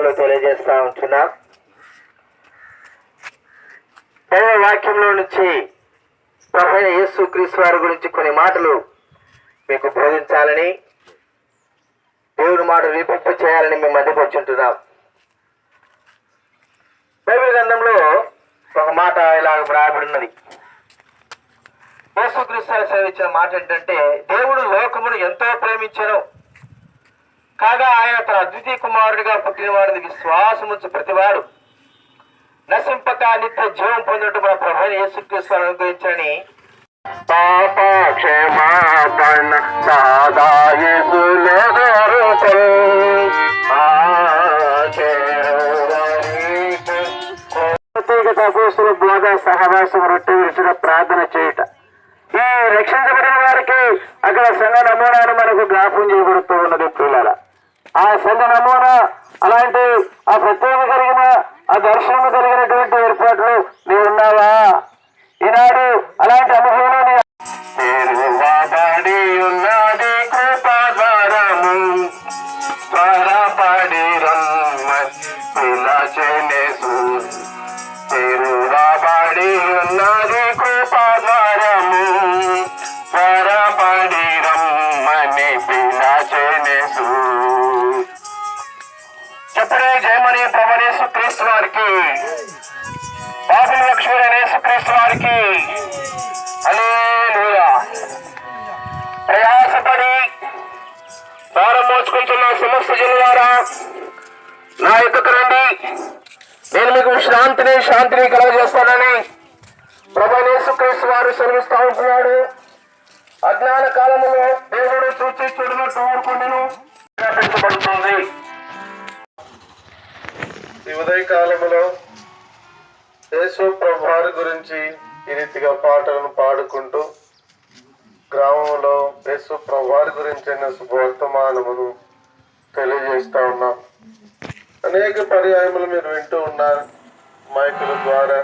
నామములో తెలియజేస్తా ఉంటున్నా. దైవ వాక్యంలో నుంచి ప్రభువైన యేసుక్రీస్తు వారి గురించి కొన్ని మాటలు మీకు బోధించాలని, దేవుని మాట రీపింప చేయాలని మేము మధ్యకు వచ్చుంటున్నాం. బైబిల్ గ్రంథంలో ఒక మాట ఇలాగ వ్రాయబడినది. యేసుక్రీస్తు వారు సెలవిచ్చిన మాట ఏంటంటే, దేవుడు లోకమును ఎంతో ప్రేమించెను కాగా ఆయన తన అద్వితీయ కుమారుడిగా పుట్టినవాడిని విశ్వాసముంచు ప్రతివాడు నశింపక నిత్య జీవం పొందినట్టు మన ప్రభువైన యేసుక్రీస్తు వారు అనుగ్రహించని పాప క్షమాపణ బోధ సహవాసం రొట్టె విడిచిన ప్రార్థన చేయుట, ఈ రక్షించబడిన వారికి అక్కడ సంఘ నమూనాను మనకు జ్ఞాపకం చేయబడుతూ ఉన్నది. పిల్లల ఆ సంఘ నమూనా అలాంటి ఆ ప్రత్యేక కలిగిన ఆ దర్శనము కలిగినటువంటి ఏర్పాట్లు నీవు ఉన్నావా? ఈనాడు అలాంటి అనుభవం ఉన్నది. కృపాద్వారము త్వరపడి తిరువబడి ఉన్నది. కృపాద్వారము త్వరపడి రమ్మని పిలచెనెసు. చెప్పడే జయమని ప్రభువైన యేసుక్రీస్తు వారికి, పాపుల రక్షకుడైన యేసుక్రీస్తు వారికి హల్లెలూయా. ప్రయాసపడి భారం మోసుకుంటున్న సమస్త జనులారా నా యొక్కకు రండి, నేను మీకు శాంతిని కలుగజేస్తానని ప్రభువైన యేసుక్రీస్తు వారు సెలవిస్తూ ఉంటున్నాడు. అజ్ఞాన కాలములో దేవుడు చూచి చెడునట్టు ఊరుకుండును పెంచబడుతుంది. ఈ ఉదయ కాలములో యేసు ప్రభు వారి గురించి ఈ రీతిగా పాటలను పాడుకుంటూ గ్రామంలో యేసు ప్రభు వారి గురించిన శుభవర్తమానమును తెలియజేస్తా ఉన్నాం. అనేక పర్యాయములు మీరు వింటూ ఉన్నారు. మైకుల ద్వారా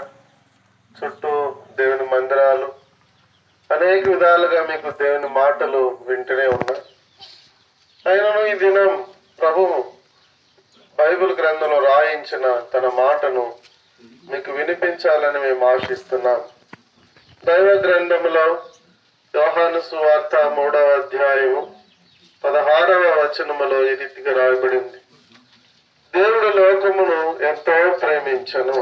చుట్టూ దేవుని మందిరాలు అనేక విధాలుగా మీకు దేవుని మాటలు వింటూనే ఉన్నాయి. అయినను ఈ దినం ప్రభు బైబిల్ గ్రంథంలో రాయించిన తన మాటను మీకు వినిపించాలని మేము ఆశిస్తున్నాం. దైవ గ్రంథములో యోహాను సువార్త 3వ అధ్యాయము 16వ వచనములో ఈ రీతిగా రాయబడింది. దేవుడు లోకమును ఎంతో ప్రేమించెను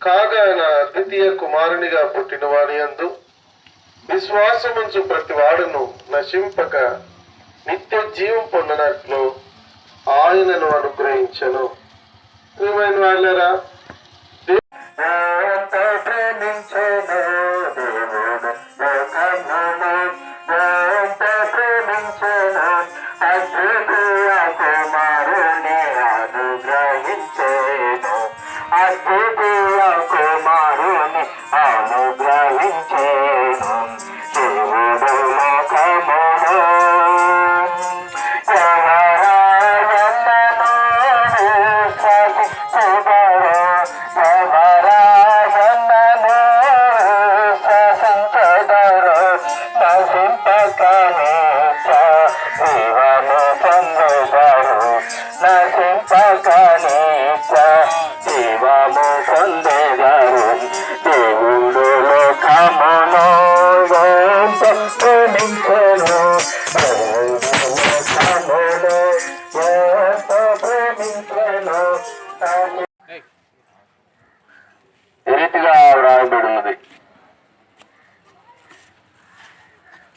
కాగా ఆయన అద్వితీయ కుమారునిగా పుట్టిన వారి యందు విశ్వాసముంచు ప్రతి వాడును నశింపక నిత్య జీవం పొందినట్లు ఆయనను అనుగ్రహించెను. ప్రియమైన వాళ్ళరా,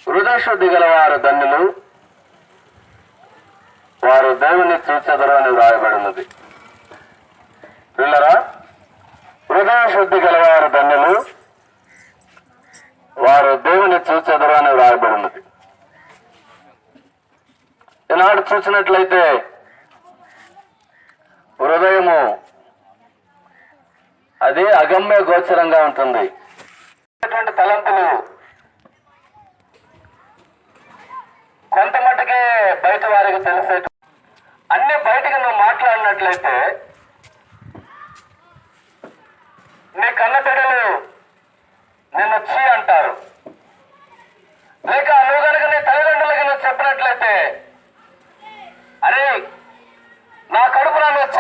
హృదయశుద్ధి గలవారు ధన్యులు, వారు దేవుని చూచెదరు అని వ్రాయబడినది. పిల్లరా, హృదయ శుద్ధి గలవారు ధన్యులు, వారు దేవుని చూచెదరు అని వ్రాయబడినది. ఈనాడు చూసినట్లయితే హృదయము అది అగమ్య గోచరంగా ఉంటుంది. తలంపులు కొంత మట్టుకే బయట వారికి తెలిసే అన్ని బయటకు నువ్వు మాట్లాడినట్లయితే నీ కన్న బిడ్డలు నిన్ను చీ అంటారు. లేక నువ్వు కనుక నీ తల్లిదండ్రులకి నువ్వు చెప్పినట్లయితే, అరే నా కడుపున నువ్వు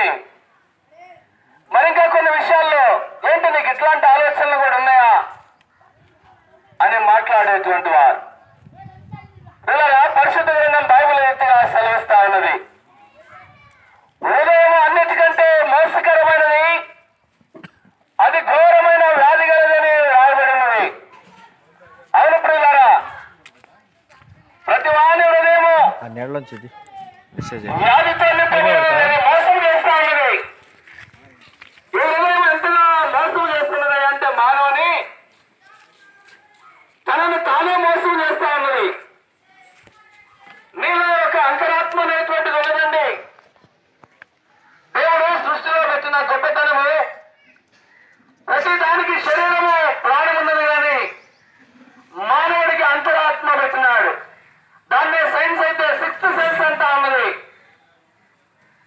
ఉన్నది. మరి ఇంకా కొన్ని విషయాల్లో ఏంటి నీకు ఇట్లాంటి ఆలోచనలు కూడా ఉన్నాయా అని మాట్లాడేటువంటి వారు పిల్లల పరిశుద్ధ గ్రంథం బైబిల్ ఎత్తుగా సెలవిస్తా ఉన్నది. హృదయం అన్నిటికంటే మోసకరమైనది, అది ఘోరమైన వ్యాధి గలదని రాయబడి ఉన్నది. అవును ప్రియులారా, ప్రతి వాని హృదయము వ్యాధితో నింపబడినది, మోసం చేస్తా ఉన్నది. ఈ హృదయం ఎంతగా మోసం చేస్తున్నది అంటే మానవుని తనను తానే మోసం చేస్తా ఉన్నది. నీలో ఒక అంతరాత్మ అనేటువంటిది ఉన్నదండి. దేవుడు సృష్టిలో పెట్టిన గొప్పతనము, ప్రతి దానికి శరీరము ప్రాణం ఉన్నది కానీ మానవుడికి అంతరాత్మ పెట్టినాడు. దాన్నే సైన్స్ అయితే సిక్స్త్ సెన్స్ అంటా ఉన్నది.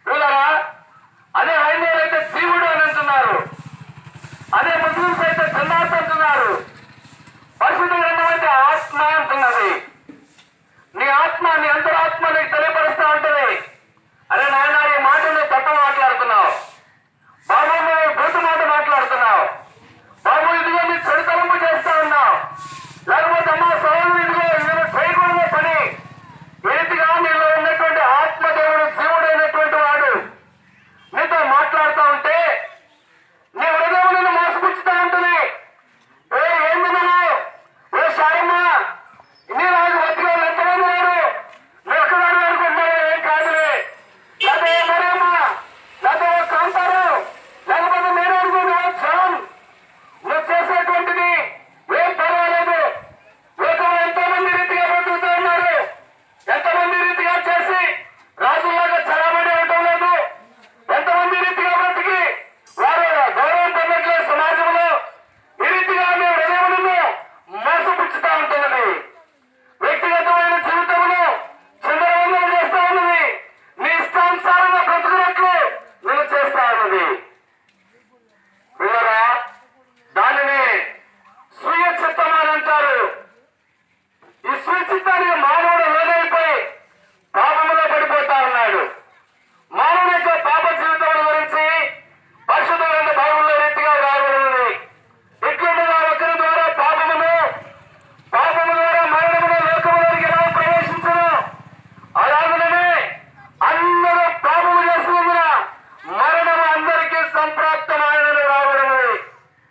చూడరా, అదే హైందవులు అయితే జీవుడు అని అంటున్నారు, అదే ముస్లింస్ అయితే జన్నాత్ అంటున్నారు. పరిశుద్ధ గ్రంథం అయితే ఆత్మ అంటున్నది. నీ ఆత్మ, నీ అంతరాత్మ నీకు తెలియపరుస్తా ఉంటుంది. అరే నాయన, ఈ మాట నువ్వు తప్ప మాట్లాడుతున్నావు బాబు, నువ్వు బూతు మాట మాట్లాడుతున్నావు బాబు, ఇదిగో నీ చెడుతలంపు చేస్తా ఉన్నావు, లేకపోతే అమ్మా సోదరు ఇదిగో నేను చేయకూడదు పని. ఏదిగా నీలో ఉన్నటువంటి ఆత్మదేవుడు జీవుడైనటువంటి వాడు నీతో మాట్లాడుతూ ఉంటే నీ హృదయం నిన్ను మోసపుచ్చుతూ ఉంటుంది. ఏంది నువ్వు సాయమ్మా, నీ నాకు బతికే ఎంతమంది లేరు, నువ్వు ఒక్కదాని అనుకుంటున్నావు, ఏం కాదులే, లేకపోతే మరేమ్మా, లేకపోతే కాంతారు, లేకపోతే నేను అనుకుంటున్నా జాన్, నువ్వు చేసేటువంటిది ఏం పర్వాలేదు. లోకంలో ఎంతోమంది రీతిగా బతుకుతూ ఉన్నారు, ఎంతమంది రీతిగా చేసి రాజులాగా చలామణి అవటం లేదు, ఎంతమంది రీతిగా బ్రతికి వారు గౌరవం పొందట్లేదు సమాజంలో. ఈ రీతిగా నీ హృదయములను మోసపుచ్చుతా ఉంటున్నది. వ్యక్తిగతమైన జీవితంలో చిందరవందలు చేస్తా ఉన్నది. నీ ఇష్టానుసారంగా బ్రతుకున్నట్లు నేను చేస్తా ఉన్నది. పిల్లరా, దానిని స్వీయ చిత్తం అని అంటారు. ఈ స్వీయ చిత్తానికి మానవుడు లోనైపోయి పాపంలో పడిపోతా ఉన్నాడు. మానవుని యొక్క పాప జీవితం గురించి పరిశుద్ధ గ్రంథ బైబిల్లో రీతిగా రాయబడినది. ఇట్లుండగా ఒకరి ద్వారా పాపము ద్వారా మరణమును లోకములోనికి ఎలా ప్రవేశించను, అలాగనే అందరూ పాపము చేస్తున్నందున మరణము అందరికీ సంప్రాప్తమైనది రాబడినది.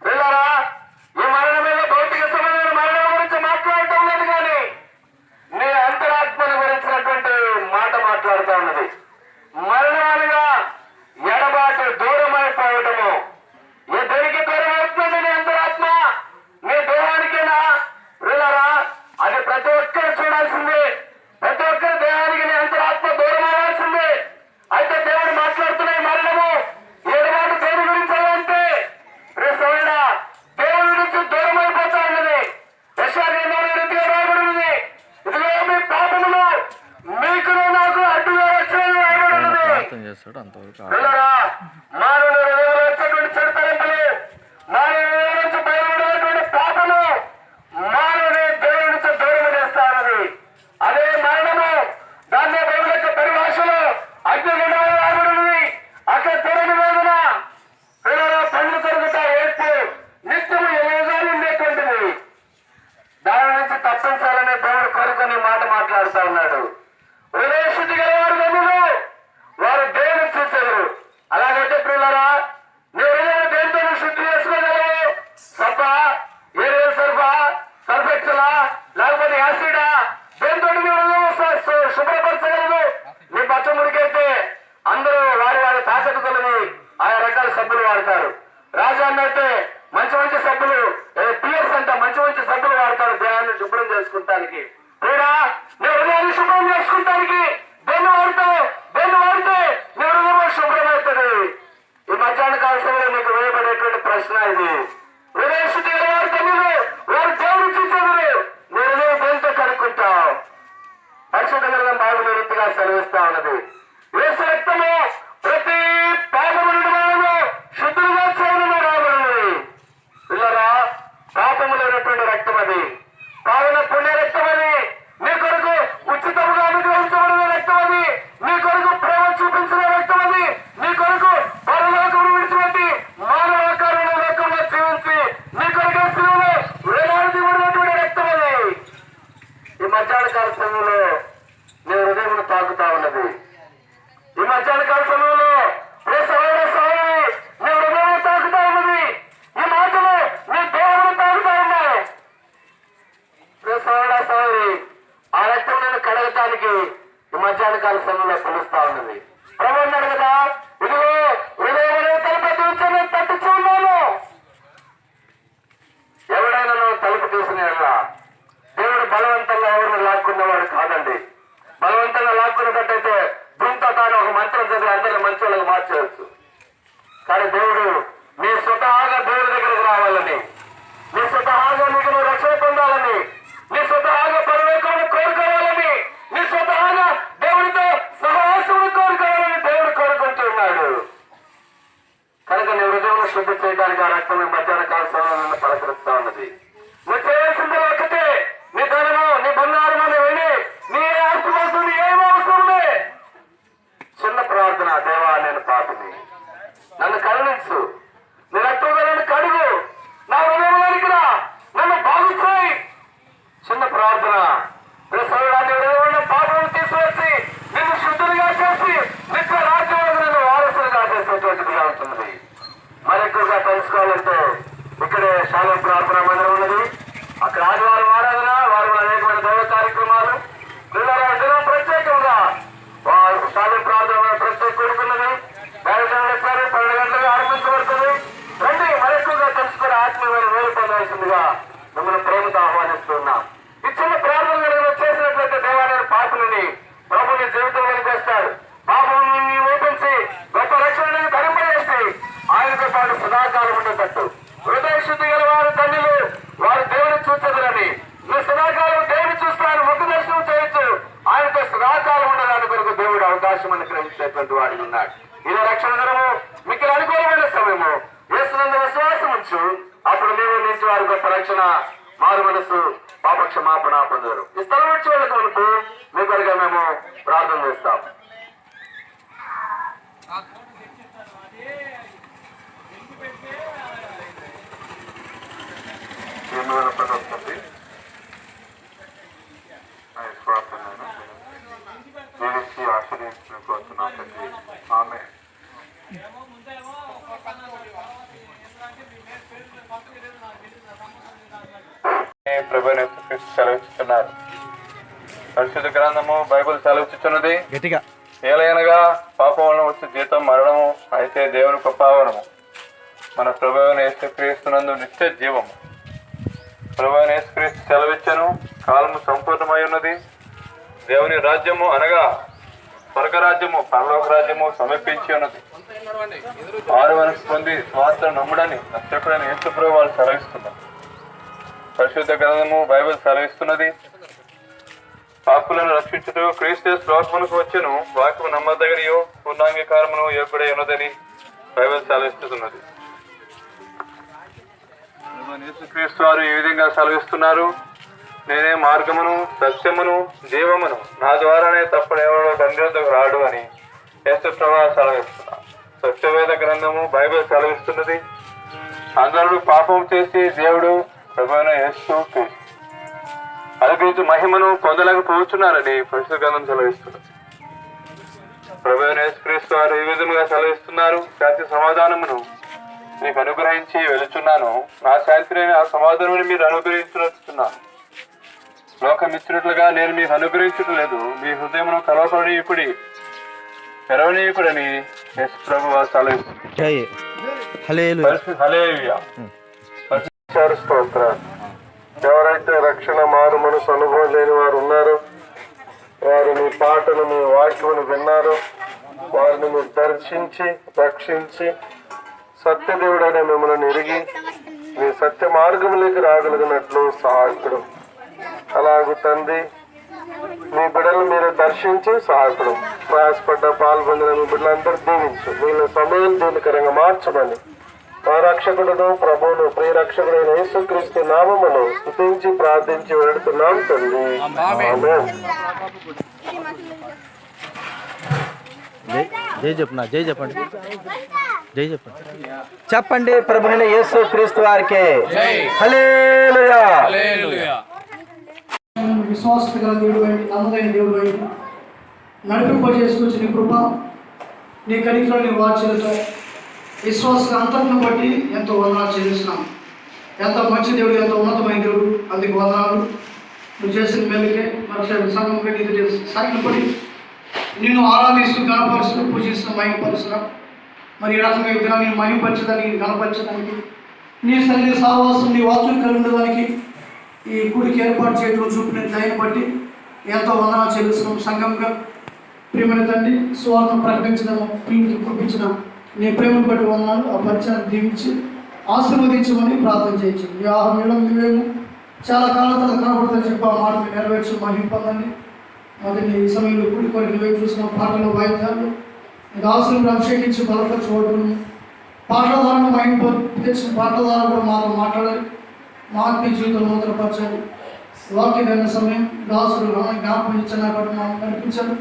పిల్లరా, ఈ మరణమైన భౌతిక సంబంధమైన మరణం గురించి మాట్లాడటం లేదు కానీ నీ అంతరాత్మను గురించినటువంటి మాట మాట్లాడుతూ ఉన్నది. మరణం అనగా ఎడబాటు, దూరమైపోవటము. ఏ దేనికి దూరం అవుతుంది నీ అంతరాత్మ? నీ దేహానికేనా? పిల్లరా, అది ప్రతి ఒక్కరు చూడాల్సిందే. ప్రతి ఒక్కరి దేహానికి నీ అంతరాత్మ దూరం అవ్వాల్సిందే. అయితే దేవుడు మాట్లాడుతున్న ఈ మరణము ఏడబాటు దేని గురించి అంటే రేసోడా దేవుడి నుంచి దూరం అయిపోతా ఉన్నది. యెషయా రీతిగా రాయబడినది, ఇదిగో మీ పాపములు మీకు నాకు అడ్డుగా వచ్చినది రాయబడినది. పిల్లరా, మానవుని హృదయంలో వచ్చేటువంటి చెడు తలంపులు, మానవుని హృదయం నుంచి బయలుపడినటువంటి పాపము మానవుని దేవుడి నుంచి దూరం చేస్తా ఉన్నది. అదే మరణము. దాన్నే బైబిల్ యొక్క పరిభాషలో అగ్నిగుండం రాయబడినది. అక్కడ తెరని వేదన, పిల్లల పండ్లు తరుగుతా ఏడ్పు, నిత్యము యుగాలు ఉండేటువంటిది. దాని నుంచి తప్పించాలనే దేవుడు కోరుకొని మాట మాట్లాడుతూ ఉన్నాడు. హృదయ శుద్ధి గలవారు గనులు వారు దేవుని చూసేవారు. అలాగైతే పిల్లరా, నీ హృదయం దేంతో శుద్ధి చేసుకోగలవు? దేవుడా ఇదిగో హృదయం తలుపు తీర్చని తట్టుచున్నాను. ఎవడైనా నువ్వు తలుపు తీసిన దేవుడు బలవంతంగా ఎవరిని లాక్కున్నవాడు కాదండి. బలవంతంగా లాక్కున్నట్టయితే దీంతో తాను ఒక మంత్రం చదివి అందరిని మంచి వాళ్ళకి మార్చేయచ్చు. కానీ దేవుడు నీ స్వతహాగా దేవుడి దగ్గరకు రావాలని, నీ స్వతహాగా నీకు నువ్వు రక్షణ పొందాలని, నీ స్వతహాగా పరలోకాన్ని కోరుకోవాలని, నీ స్వతహాగా దేవుడితో సహవాసమును కోరుకోవాలని దేవుడు కోరుకుంటున్నాడు. కనుక నీ హృదయం శుద్ధి చేయడానికి ఆ రక్తం మధ్యాహ్న కాల సమయంలో పలకరిస్తా ఉన్నది. నువ్వు చేయాల్సింది ఒక్కటే, నీ ధనము నీ బంగారము వెళ్ళి నీ ఆస్తి వస్తుంది ఏమో అవసరంలే. చిన్న ప్రార్థన, దేవా నేను పాపిని, నన్ను కరుణించు, నీ రక్తంగా నన్ను కడుగు, నా హృదయంలోనికి రా, నన్ను బాగు చేయి. చిన్న ప్రార్థన. పాపను తీసుకొచ్చి నిన్ను శుద్ధులుగా చేసి నిత్య రాజ్యంలో నన్ను వారసులుగా చేసేటువంటిదిగా ఉంటుంది. మరెక్కువగా తెలుసుకోవాలంటే ఇక్కడే శాలం ప్రార్థన మందిరం ఉన్నది. అక్కడ ఆదివారం ఆరాధన, వారు అనేకమైన దైవ కార్యక్రమాలు, దినం ప్రత్యేకంగా శాలం ప్రార్థన ప్రత్యేక కూడుకున్నది. సరే 12 గంటలకు ఆరంభించబడుతుంది. రండి, మరెక్కువగా తెలుసుకుని ఆత్మీయమైన మేలు పొందాల్సిందిగా మిమ్మల్ని ప్రేమతో ఆహ్వానిస్తున్నాం. ఈ చిన్న ప్రార్థన చేసినట్లయితే దేవాలయ పాపలని ప్రభు నీ జీవితంలోకి వస్తాడు. పాపం ఓపించి గొప్ప రక్షణని ధరింపజేసి ఆయనతో పాటు సదాకాలం ఉండేటట్టు హృదయ శుద్ధి గల వారు తండ్రులు వారు దేవుని చూచదులని, నువ్వు సదాకాలం దేవుని చూస్తాను ముఖ దర్శనం చేయొచ్చు, ఆయనతో సదాకాలం ఉండడానికి కొరకు దేవుడు అవకాశం అనుగ్రహించేటువంటి వాడిని ఉన్నాడు. ఇదే రక్షణ దినము మీకు అనుకూలమైన సమయము. యేసునందు విశ్వాసం ఉంచు, అప్పుడు నీవు నుంచి వారి గొప్ప రక్షణ, మారు మనసు, పాప క్షమాపణ పొందారు. ఈ స్థలం వచ్చి వాళ్ళకి మనకు మీ కొరగా మేము ప్రార్థన చేస్తాం. వస్తుంది జీవించి ఆశ్రయించిన కోరుతున్నాం తండ్రి. ఆమె ప్రభువుని సెలవిస్తున్నారు. పరిశుద్ధ గ్రంథము బైబిల్ సెలవిస్తున్నది గట్టిగా, ఏలయనగా పాపం వలన వచ్చే జీతం మరణము, అయితే దేవుని కృపావరము మన ప్రభువుని యేసుక్రీస్తునందు నిత్య జీవము. ప్రభువుని యేసుక్రీస్తు సెలవిచ్చను, కాలము సంపూర్ణమై ఉన్నది, దేవుని రాజ్యము అనగా స్వర్గరాజ్యము పరలోక రాజ్యము సమీపించి ఉన్నది. ఆరు మనసు పొంది స్వార్థ నమ్ముడని నష్టకుడని యేసు ప్రభు వాళ్ళు సెలవిస్తున్నారు. పరిశుద్ధ గ్రంథము బైబిల్ సెలవిస్తున్నది, పాపులను రక్షించుటూ క్రీస్తు లోకమునకు వచ్చెను, వాక్యము నమ్మదగినయు పూర్ణాంగీకారమును యోగ్యుడై ఉన్నదని బైబిల్ సెలవిస్తున్నది. యేసుక్రీస్తు వారు ఈ విధంగా సెలవిస్తున్నారు, నేనే మార్గమును సత్యమును జీవమును, నా ద్వారానే తప్పడు ఎవడో తండ్రి వద్దకు రాడు అని యేసు ప్రభువు సెలవిస్తున్నారు. సత్యవేద గ్రంథము బైబిల్ సెలవిస్తున్నది, అందరూ పాపం చేసి దేవుడు ప్రభువైన యేసు అనుగ్రహించి మహిమను పొందలేకపోతున్నారని పరిశుద్ధ గ్రంథం సెలవిస్తున్నది. ప్రభువైన యేసుక్రీస్తు వారు ఈ విధంగా సెలవిస్తున్నారు, శాంతి సమాధానమును నీకు అనుగ్రహించి వెళుచున్నాను, నా శాంతిని ఆ సమాధానం మీరు అనుగ్రహించున్నాను. లోకం ఇచ్చినట్లుగా నేను మీకు అనుగ్రహించడం లేదు, మీ హృదయమును కలవపడనీయుకుడి తెరవనీయుకుడని యేసు ప్రభువు సెలవిస్తున్నారు. ఎవరైతే రక్షణ మారు మనసు అనుభవం లేని వారు ఉన్నారో, వారు మీ పాటను మీ వాక్యమును విన్నారు, వారిని మీరు దర్శించి రక్షించి సత్యదేవుడైన మిమ్మల్ని ఎరిగి మీ సత్య మార్గంలోకి రాగలిగినట్లు సహాయకుడు. అలాగూ తండ్రి మీ బిడ్డలు మీరు దర్శించి సహాయకుడు. ప్రయాసపడ్డ పాల్పొందిన మీ బిడ్డలందరూ దీవించు, వీళ్ళ సమయం దీనికరంగా మార్చమని మా రక్షకుడును ప్రభువును ప్రియరక్షకుడైన యేసుక్రీస్తు నామమును స్తుతించి ప్రార్థించి వేడుతున్నాం తండ్రి. ఆమేన్. జై చెప్పండి, జై చెప్పండి, జై చెప్పండి, చెప్పండి. ప్రభువైన యేసుక్రీస్తు వారికి హల్లెలూయా. విశ్వాసత గల దేవుడు అయింది, నమ్మదైన దేవుడు అయింది, నడిపింపజేసుకొచ్చి నీ కృప, నీ కనికరం, నీ వాత్సల్యత, విశ్వాస అంతరం బట్టి ఎంతో వందనాలు చెల్లిస్తున్నాం. ఎంతో మంచి దేవుడు, ఎంతో ఉన్నతమైన దేవుడు, అందుకు వందనాలు. నువ్వు చేసిన మేలుకే మరొకసారి సంఘం సాగిన పడి నిన్ను ఆరాధిస్తూ గణపరుస్తూ పూజిస్తున్న మహిమపరుస్తున్నాం. మరి ఈ రకంగా ఈ దినాన్ని మహిమపరచడానికి, కనపరచడానికి, నీ సన్నిధి సహవాసం, నీ వాక్యం కలిగి ఉండడానికి ఈ గుడికి ఏర్పాటు చేయడం చూపిన దయని బట్టి ఎంతో వందనాలు చెల్లిస్తున్నాం. సంఘంగా ప్రేమని తండ్రి స్వార్థం ప్రకటించడం పంపించిన నీ ప్రేమను బట్టి వందనాలు. ఆ పరిచయాన్ని దీవించి ఆశీర్వదించమని ప్రార్థన చేయొచ్చు. ఈ ఆహారం నువ్వేమో చాలా కాలం తర్వాత కనబడుతుందని చెప్పి ఆ మాట మీరు నెరవేర్చి మహిమ పొందండి. మొదటి ఈ సమయంలో గుడి కొరకు నువ్వేం చూసిన పాటలు, వాయిద్యాలు నీకు ఆశీర్వాదం అభిషేకించి బలపరచబడును. పాటల ద్వారా మహిమ తెచ్చిన పాటల ద్వారా కూడా మాతో మాట్లాడాలి. మా ఆత్మీయ జీవితంలో నూతనపరచాలి. వాక్యమైన సమయం దాసులు జ్ఞాపకం ఇచ్చిన కాబట్టి మాకు కనిపించాలి.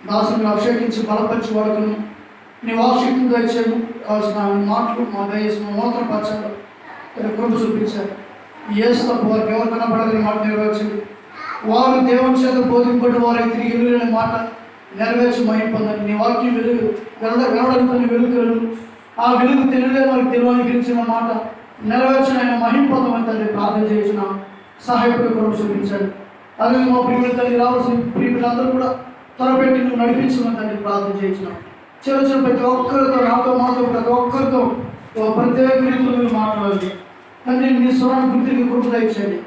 దాసులను అభిషేకించి బలపరిచి వాడుకుని నీ వాక్శక్తిని దయచేయము. కావాల్సిన మాటలు మా దయచేసి నూతనపరచాలి. కృప చూపించాలి. యేసు తప్ప వారికి ఎవరు కనబడదని మాట నెరవేర్చింది. వారు దేవుని చేత బోధింపబడి వారికి తిరిగి వెలుగునే మాట నెరవేర్చి మహిమ పొందండి. నీ వాక్యం వెలుగు వెలడానికి వెలుగులను ఆ వెలుగు తెలియలే వారికి తెలియనిపించిన మాట నెరవేర్చిన ఆయన మహిమ పొందమని తండ్రి ప్రార్థన చేయించిన సహాయకుడి కృప చూపించండి. అదే మా ప్రియుల తల్లి రావాల్సిన ప్రియులందరూ కూడా త్వరపెట్టి నువ్వు నడిపించమని తండ్రి ప్రార్థన చేయించిన చిన్న ప్రతి ఒక్కరితో మాతో ప్రతి ఒక్కరితో ప్రత్యేక రీతిలో మీరు మాట్లాడాలి. తండ్రి నీ స్వరాన్ని గుర్తికి కృప దయచేయండి.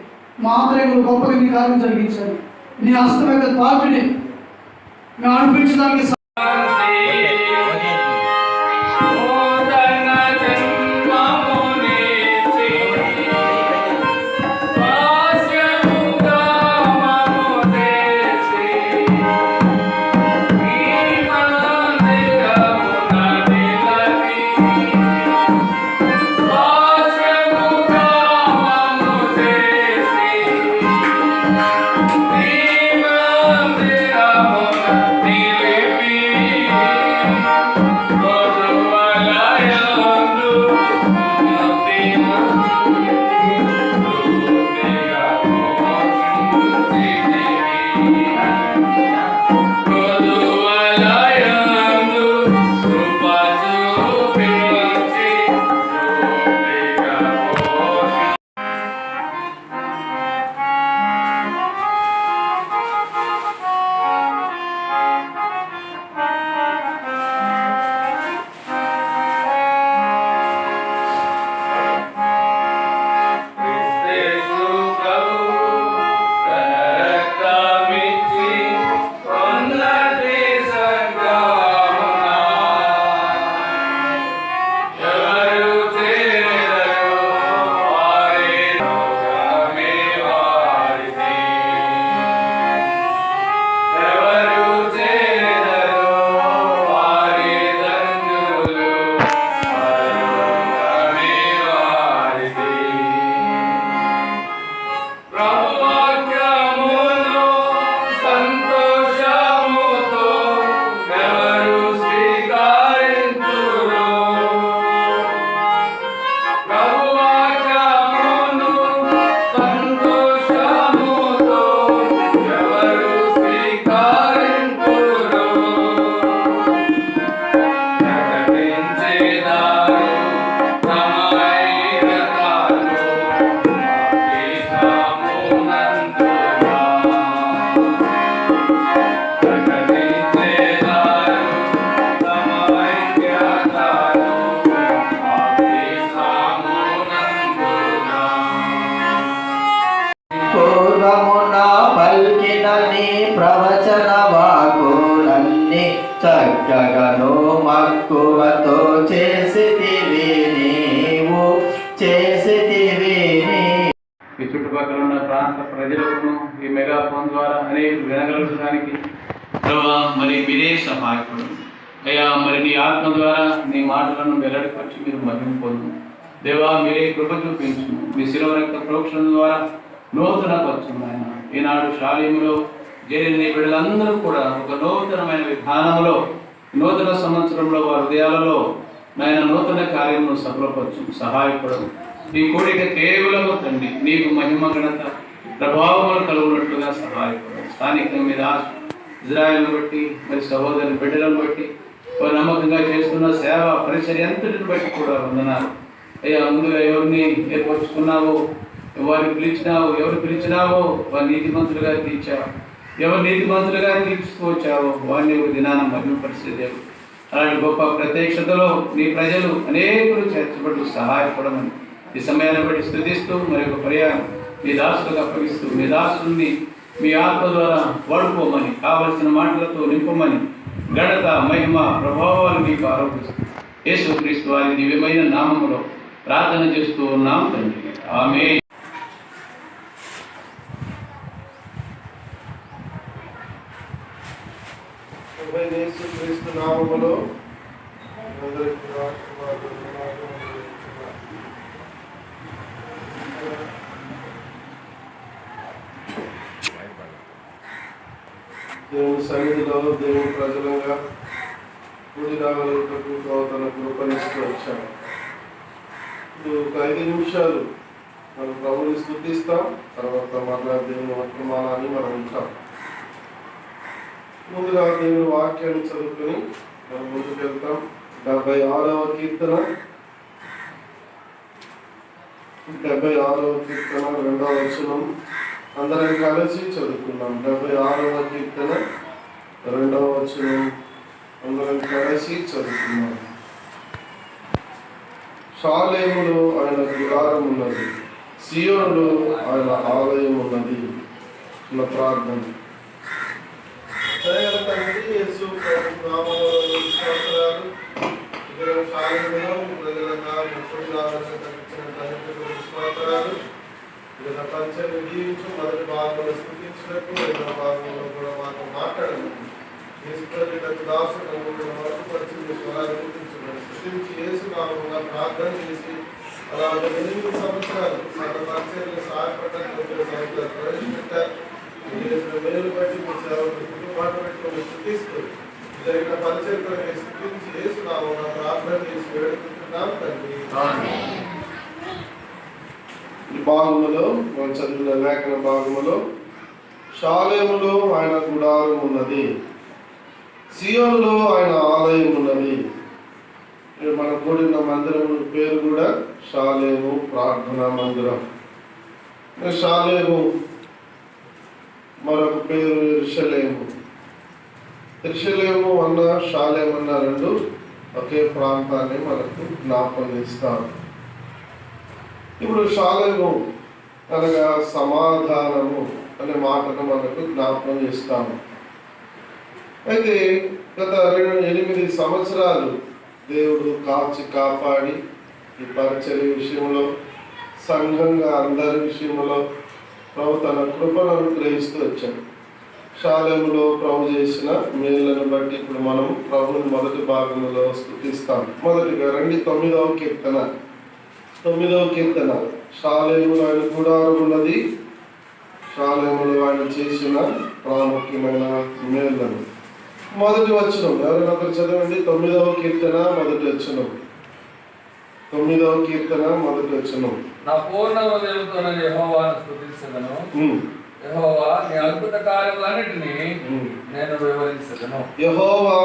మా ఆశ్రయంలో గొప్పగా నీ కార్యం జరిగించండి. నీ హస్తం యొక్క తాకిడి మేము అనిపించడానికి ప్రవచన వాకులన్నీ చక్కగను మక్కువతో చేసితివి నీవు చేసితివి. ఈ చుట్టుపక్కల ఉన్న ప్రాంత ప్రజలకు ఈ మెగా ఫోన్ ద్వారా అనేక వినగలగడానికి ప్రభా మరి మీరే సహాయపడు అయ్యా. మరి నీ ఆత్మ ద్వారా నీ మాటలను వెల్లడిపరిచి మీరు మహిమ పొందు దేవా. మీరే కృప చూపించు. మీ శిలువ రక్త ప్రోక్షణ ద్వారా నూతన పరచు ఆయన. ఈనాడు శాలీములో చేరిన నీ బిడ్డలందరూ కూడా ఒక నూతనమైన విధానంలో నూతన సంవత్సరంలో వారి హృదయాలలో నాయన నూతన కార్యమును సఫలపరచు సహాయపడవు. ఈ కోరిక కేవలం తండ్రి నీకు మహిమ ఘనత ప్రభావములు కలుగునట్లుగా సహాయపడవు. స్థానికంగా మీద ఇజ్రాయెల్ను బట్టి మరి సహోదరుని బిడ్డలను బట్టి వారు నమ్మకంగా చేస్తున్న సేవ పరిచర్య అంతటిని బట్టి కూడా వందనాలు అయ్యా. ముందుగా ఎవరిని ఏర్పరచుకున్నావో, వారిని పిలిచినావో, ఎవరు పిలిచినావో వారి నీతిమంతులుగా తీర్చావు. ఎవరు నీతిమంతులుగా తీర్చుకోవచ్చావో వారిని ఒక దినాన మహిమపరిచే దేవుడు. అలాంటి గొప్ప ప్రత్యక్షతలో నీ ప్రజలు అనేకులు చేర్చబడి సహాయపడమని ఈ సమయాన్ని బట్టి స్తుతిస్తూ మరి ఒక పర్యాయం మీ దాసులకు అప్పగిస్తూ మీ దాసుని మీ ఆత్మ ద్వారా వాడుకోమని కావలసిన మాటలతో నింపమని ఘనత మహిమ ప్రభావాలు నీకు ఆరోపిస్తూ యేసుక్రీస్తు వారి దివ్యమైన నామములో ప్రార్థన చేస్తూ ఉన్నాం తండ్రి. ఆమేన్. యేసుక్రీస్తు నామములో అందరికీ దేవుని సన్నిధిలో దేవుని ప్రజలంగా కూడి రాగలుగుటకు తన కృపనిస్తూ వచ్చాము. ఇప్పుడు ఒక 5 నిమిషాలు మనం ప్రభుని స్తుతిస్తాం, తర్వాత మరలా దేవుని వర్తమానాన్ని మనం ఉంటాం. ముందుగా దేవుని వాక్యాన్ని చదువుకొని మనం ముందుకు వెళ్తాం. 76వ కీర్తన 2వ వచనం అందరం కలిసి చదువుకున్నాం. 76వ కీర్తన 2వ వచనం అందరం కలిసి చదువుకున్నాం. షాలేములో ఆయన గుడారం ఉన్నది, సియోనులో ఆయన ఆలయం ఉన్నది. చిన్న ప్రార్థన. తండ్రి యేసు నామములో స్తోత్రాలు. షాలేములో ప్రజలంగా ముక్కుడి రావాలని కల్పించిన తండ్రికి స్తోత్రాలు. పంచాన్ని దీవించు. మొదటి భాగంలో స్థుతించినట్టు రెండవ భాగంలో కూడా మాకు మాట్లాడండి. దాసుడు వరకుపరిచి స్వరాన్ని గుర్తించమని స్థుతించి యేసు నామమున ప్రార్థన చేసి అలాగే 8 సంవత్సరాలు సకల పరిచర్యలు సహాయపడ్డ ప్రవేశపెట్టారు. మేలు బట్టి మీ సేవకు కుటుంబాన్ని పెట్టుకుని స్థుతిస్తూ జరిగిన పరిచర్యలను స్థుతించి యేసు నామమున ప్రార్థన చేసి వేడుకుంటున్నాం తండ్రి. ఈ భాగములో మనం చదివిన లేఖన భాగములో షాలేములో ఆయన గుడారం ఉన్నది, సియోనులో ఆయన ఆలయం ఉన్నది. మన కూడిన మందిరం పేరు కూడా షాలేము ప్రార్థనా మందిరం. షాలేము మరొక పేరు యెరూషలేము. యెరూషలేము అన్న షాలేం అన్న రెండు ఒకే ప్రాంతాన్ని మనకు జ్ఞాపకం చేస్తారు. ఇప్పుడు షాలేము అనగా సమాధానము అనే మాటను మనకు జ్ఞాపకం చేస్తాము. అయితే గత 8 సంవత్సరాలు దేవుడు కాచి కాపాడి ఈ పరిచర్య విషయంలో సంఘంగా అందరి విషయంలో ప్రభు తన కృపను అనుగ్రహిస్తూ వచ్చాడు. షాలేములో ప్రభు చేసిన మేళ్లను బట్టి ఇప్పుడు మనం ప్రభుని మొదటి భాగంలో స్తుతిస్తాం. మొదటిగా రండి 9వ కీర్తన. షాలేములో ఆయన గుడారం ఉన్నది, షాలేములో ఆయన చేసిన ప్రాముఖ్యమైన మేళ్లను. మొదటి వచనం ఎవరైనా ఒకరు చదవండి. 9వ కీర్తన మొదటి వచనం. 9వ కీర్తన మొదటి వచనం. నా పూర్ణ హృదయంతో యెహోవాను స్తుతించెదను. యెహోవా నీ అద్భుత కార్యములన్నిటినీ నేను వివరించెదను. యెహోవా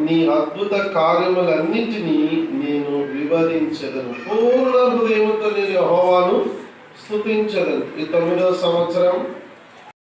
నీ అద్భుత కార్యములన్నిటినీ నేను వివరించెదను. పూర్ణ హృదయంతో నేను యెహోవాను స్తుతించెదను. ఈ 9వ సంవత్సరం